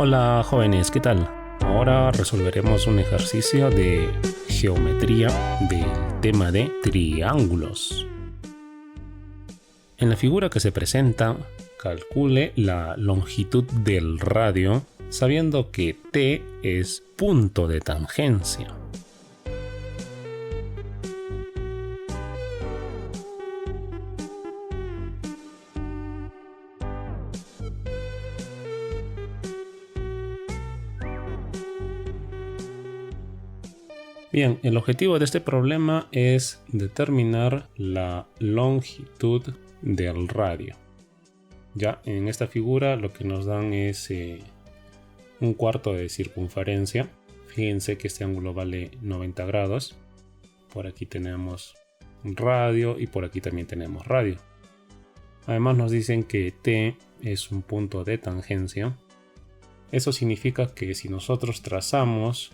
Hola jóvenes, ¿qué tal? Ahora resolveremos un ejercicio de geometría del tema de triángulos. En la figura que se presenta, calcule la longitud del radio sabiendo que T es punto de tangencia. Bien, el objetivo de este problema es determinar la longitud del radio. Ya en esta figura lo que nos dan es un cuarto de circunferencia. Fíjense que este ángulo vale 90 grados. Por aquí tenemos radio y por aquí también tenemos radio. Además nos dicen que T es un punto de tangencia. Eso significa que si nosotros trazamos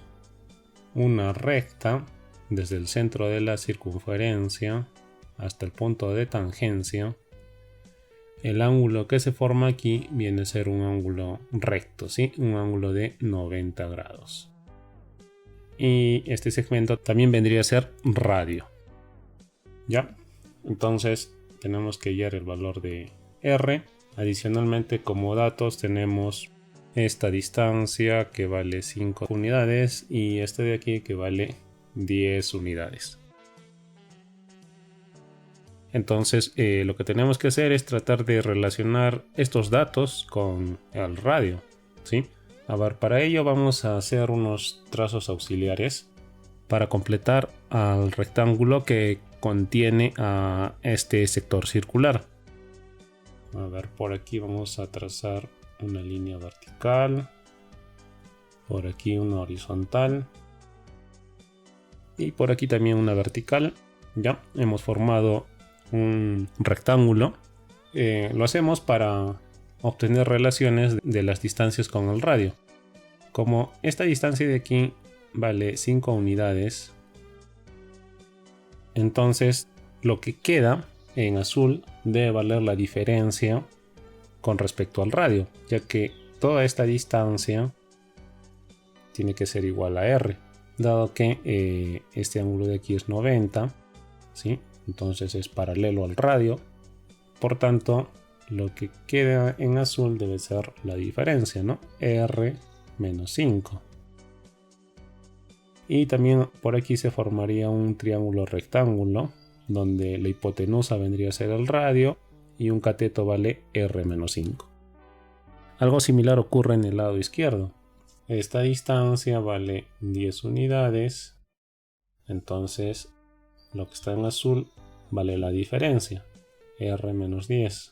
una recta desde el centro de la circunferencia hasta el punto de tangencia, el ángulo que se forma aquí viene a ser un ángulo recto, ¿sí? Un ángulo de 90 grados. Y este segmento también vendría a ser radio. ¿Ya? Entonces tenemos que hallar el valor de R. Adicionalmente, como datos tenemos esta distancia que vale 5 unidades y este de aquí que vale 10 unidades. Entonces lo que tenemos que hacer es tratar de relacionar estos datos con el radio, ¿sí? A ver, para ello vamos a hacer unos trazos auxiliares para completar al rectángulo que contiene a este sector circular. A ver, por aquí vamos a trazar una línea vertical, por aquí una horizontal y por aquí también una vertical. Ya hemos formado un rectángulo. Lo hacemos para obtener relaciones de las distancias con el radio. Como esta distancia de aquí vale 5 unidades, entonces lo que queda en azul debe valer la diferencia con respecto al radio, ya que toda esta distancia tiene que ser igual a R, dado que este ángulo de aquí es 90, ¿sí? Entonces es paralelo al radio, por tanto lo que queda en azul debe ser la diferencia, ¿no? R menos 5. Y también por aquí se formaría un triángulo rectángulo, donde la hipotenusa vendría a ser el radio y un cateto vale R menos 5. Algo similar ocurre en el lado izquierdo. Esta distancia vale 10 unidades, entonces lo que está en azul vale la diferencia, R menos 10.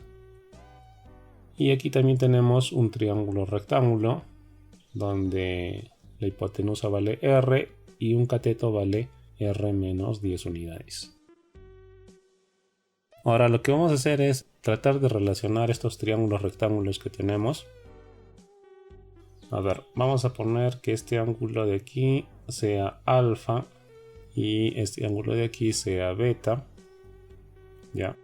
Y aquí también tenemos un triángulo rectángulo, donde la hipotenusa vale R y un cateto vale R menos 10 unidades. Ahora lo que vamos a hacer es tratar de relacionar estos triángulos rectángulos que tenemos. A ver, vamos a poner que este ángulo de aquí sea alfa y este ángulo de aquí sea beta. Ya.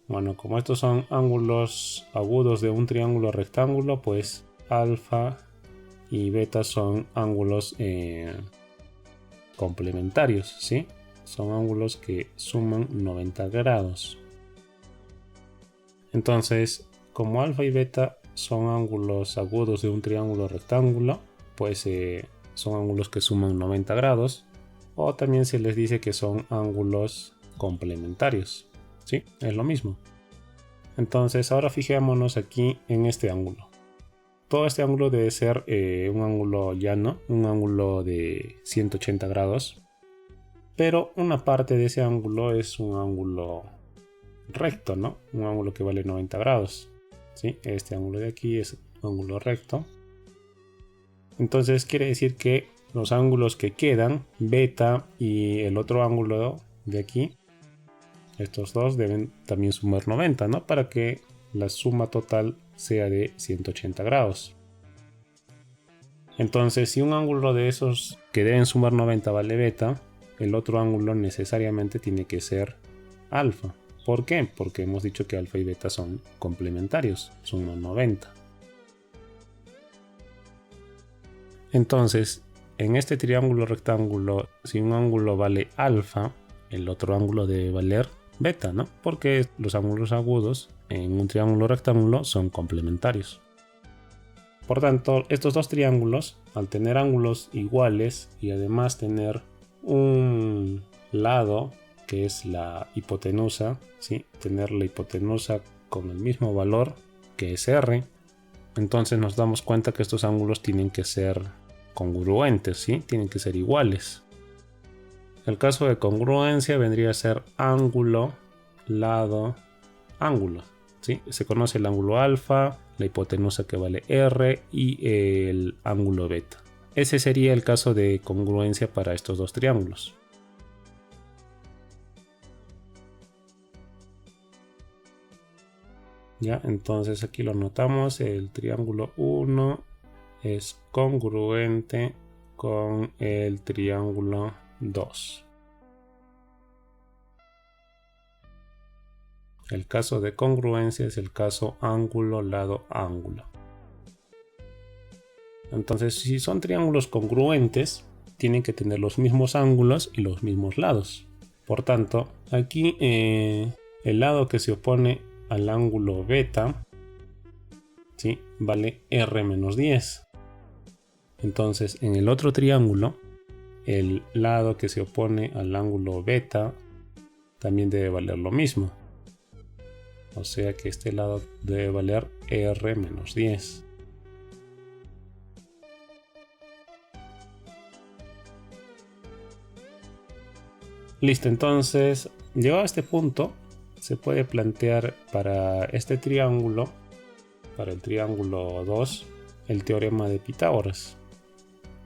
Bueno, como estos son ángulos agudos de un triángulo rectángulo, pues alfa y beta son ángulos complementarios, ¿sí? Son ángulos que suman 90 grados. Entonces, como alfa y beta son ángulos agudos de un triángulo rectángulo, pues son ángulos que suman 90 grados. O también se les dice que son ángulos complementarios. ¿Sí? Es lo mismo. Entonces, ahora fijémonos aquí en este ángulo. Todo este ángulo debe ser un ángulo llano, un ángulo de 180 grados. Pero una parte de ese ángulo es un ángulo recto, ¿no? Un ángulo que vale 90 grados. ¿Sí? Este ángulo de aquí es un ángulo recto. Entonces quiere decir que los ángulos que quedan, beta y el otro ángulo de aquí, estos dos deben también sumar 90, ¿no? Para que la suma total sea de 180 grados. Entonces, si un ángulo de esos que deben sumar 90 vale beta, el otro ángulo necesariamente tiene que ser alfa. ¿Por qué? Porque hemos dicho que alfa y beta son complementarios, suman 90. Entonces, en este triángulo rectángulo, si un ángulo vale alfa, el otro ángulo debe valer beta, ¿no? Porque los ángulos agudos en un triángulo rectángulo son complementarios. Por tanto, estos dos triángulos, al tener ángulos iguales y además tener un lado que es la hipotenusa, ¿sí? Tener la hipotenusa con el mismo valor que es R, entonces nos damos cuenta que estos ángulos tienen que ser congruentes, ¿sí? Tienen que ser iguales. El caso de congruencia vendría a ser ángulo, lado, ángulo, ¿sí? Se conoce el ángulo alfa, la hipotenusa que vale R y el ángulo beta. Ese sería el caso de congruencia para estos dos triángulos. Ya, entonces aquí lo notamos, el triángulo 1 es congruente con el triángulo 2. El caso de congruencia es el caso ángulo, lado, ángulo. Entonces, si son triángulos congruentes, tienen que tener los mismos ángulos y los mismos lados. Por tanto, aquí el lado que se opone al ángulo beta, ¿sí? Vale R menos 10. Entonces, en el otro triángulo, el lado que se opone al ángulo beta también debe valer lo mismo. O sea que este lado debe valer R menos 10. Listo, entonces, llegado a este punto, se puede plantear para este triángulo, para el triángulo 2, el teorema de Pitágoras.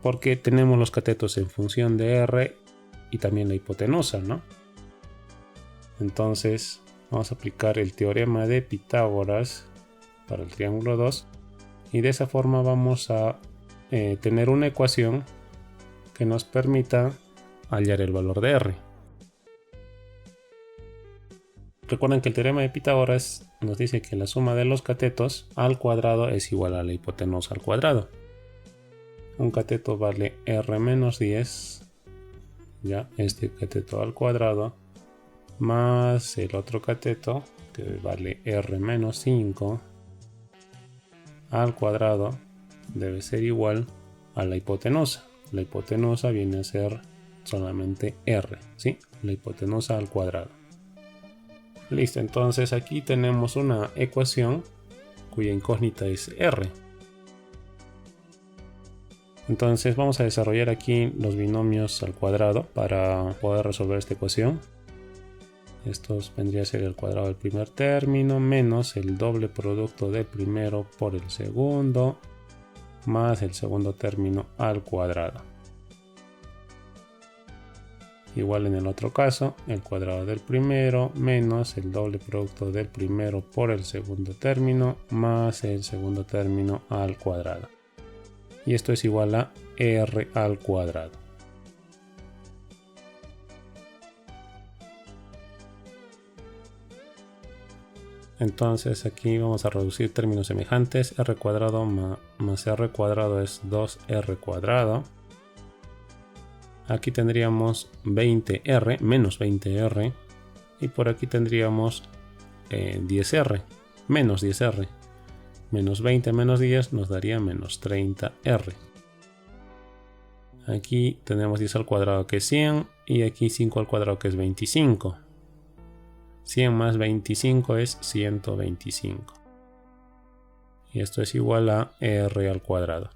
Porque tenemos los catetos en función de R y también la hipotenusa, ¿no? Entonces, vamos a aplicar el teorema de Pitágoras para el triángulo 2 y de esa forma vamos a tener una ecuación que nos permita hallar el valor de R. Recuerden que el teorema de Pitágoras nos dice que la suma de los catetos al cuadrado es igual a la hipotenusa al cuadrado. Un cateto vale R menos 10, ya este cateto al cuadrado, más el otro cateto que vale R menos 5 al cuadrado debe ser igual a la hipotenusa. La hipotenusa viene a ser solamente R, ¿sí? La hipotenusa al cuadrado. Listo, entonces aquí tenemos una ecuación cuya incógnita es R. Entonces vamos a desarrollar aquí los binomios al cuadrado para poder resolver esta ecuación. Estos vendría a ser el cuadrado del primer término menos el doble producto del primero por el segundo más el segundo término al cuadrado. Igual en el otro caso, el cuadrado del primero menos el doble producto del primero por el segundo término más el segundo término al cuadrado. Y esto es igual a R al cuadrado. Entonces aquí vamos a reducir términos semejantes. R cuadrado más R cuadrado es 2R cuadrado. Aquí tendríamos 20R menos 20R. Y por aquí tendríamos 10R menos 10R. Menos 20 menos 10 nos daría menos 30R. Aquí tenemos 10 al cuadrado que es 100 y aquí 5 al cuadrado que es 25. 100 más 25 es 125. Y esto es igual a R al cuadrado.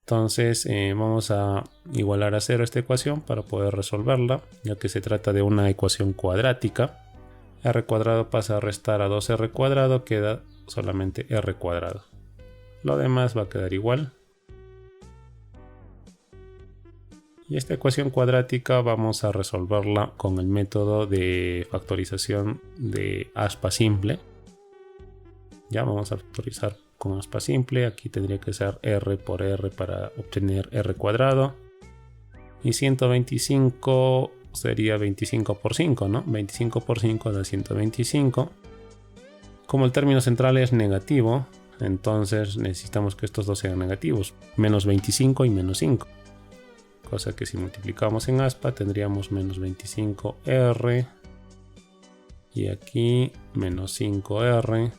Entonces vamos a igualar a 0 esta ecuación para poder resolverla, ya que se trata de una ecuación cuadrática. R cuadrado pasa a restar a 2R cuadrado, queda solamente R cuadrado. Lo demás va a quedar igual. Y esta ecuación cuadrática vamos a resolverla con el método de factorización de aspa simple. Ya vamos a factorizar con aspa simple. Aquí tendría que ser R por R para obtener R cuadrado. Y 125 sería 25 por 5, ¿no? 25 por 5 da 125. Como el término central es negativo, Entonces necesitamos que estos dos sean negativos, menos 25 y menos 5. Cosa que si multiplicamos en aspa tendríamos menos 25R y aquí menos 5R.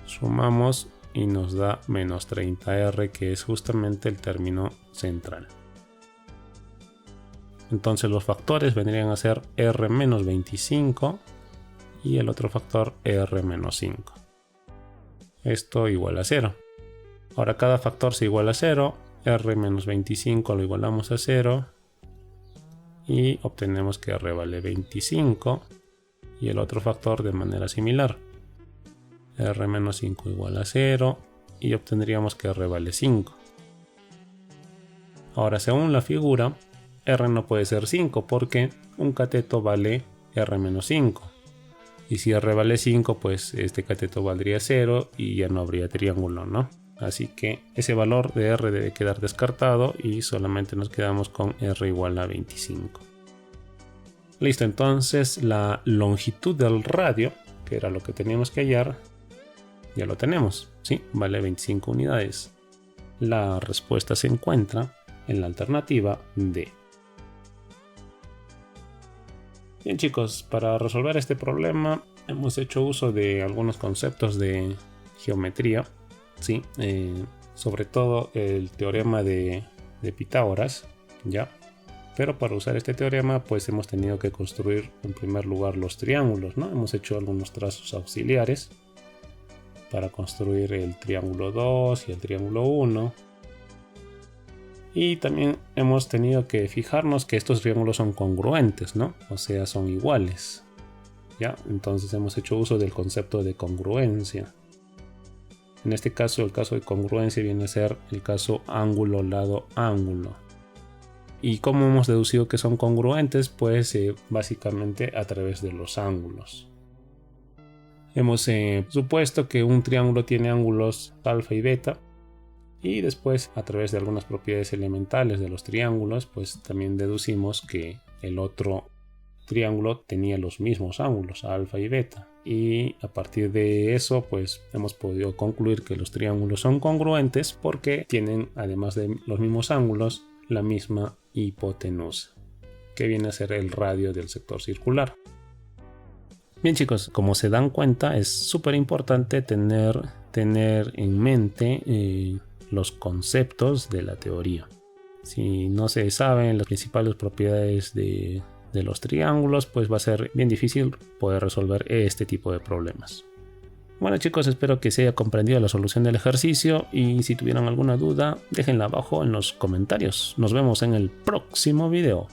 Sumamos y nos da menos 30R, que es justamente el término central. Entonces los factores vendrían a ser R menos 25 y el otro factor R menos 5. Esto igual a 0. Ahora cada factor se iguala a 0. R menos 25 lo igualamos a 0. Y obtenemos que R vale 25. Y el otro factor de manera similar. R menos 5 igual a 0. Y obtendríamos que R vale 5. Ahora según la figura, R no puede ser 5 porque un cateto vale R menos 5. Y si R vale 5, pues este cateto valdría 0 y ya no habría triángulo, ¿no? Así que ese valor de R debe quedar descartado y solamente nos quedamos con R igual a 25. Listo, entonces la longitud del radio, que era lo que teníamos que hallar, ya lo tenemos, ¿sí? Vale 25 unidades. La respuesta se encuentra en la alternativa D. Bien chicos, para resolver este problema hemos hecho uso de algunos conceptos de geometría, ¿sí? Sobre todo el teorema de Pitágoras, ¿ya? Pero para usar este teorema pues hemos tenido que construir en primer lugar los triángulos, ¿no? Hemos hecho algunos trazos auxiliares para construir el triángulo 2 y el triángulo 1. Y también hemos tenido que fijarnos que estos triángulos son congruentes, ¿no? O sea, son iguales. ¿Ya? Entonces hemos hecho uso del concepto de congruencia. En este caso, el caso de congruencia viene a ser el caso ángulo, lado, ángulo. ¿Y cómo hemos deducido que son congruentes? Pues básicamente a través de los ángulos. Hemos supuesto que un triángulo tiene ángulos alfa y beta. Y después, a través de algunas propiedades elementales de los triángulos, pues también deducimos que el otro triángulo tenía los mismos ángulos, alfa y beta. Y a partir de eso, pues hemos podido concluir que los triángulos son congruentes porque tienen, además de los mismos ángulos, la misma hipotenusa, que viene a ser el radio del sector circular. Bien chicos, como se dan cuenta, es súper importante tener en mente los conceptos de la teoría. Si no se saben las principales propiedades de los triángulos, pues va a ser bien difícil poder resolver este tipo de problemas. Bueno chicos, espero que se haya comprendido la solución del ejercicio y si tuvieran alguna duda, déjenla abajo en los comentarios. Nos vemos en el próximo video.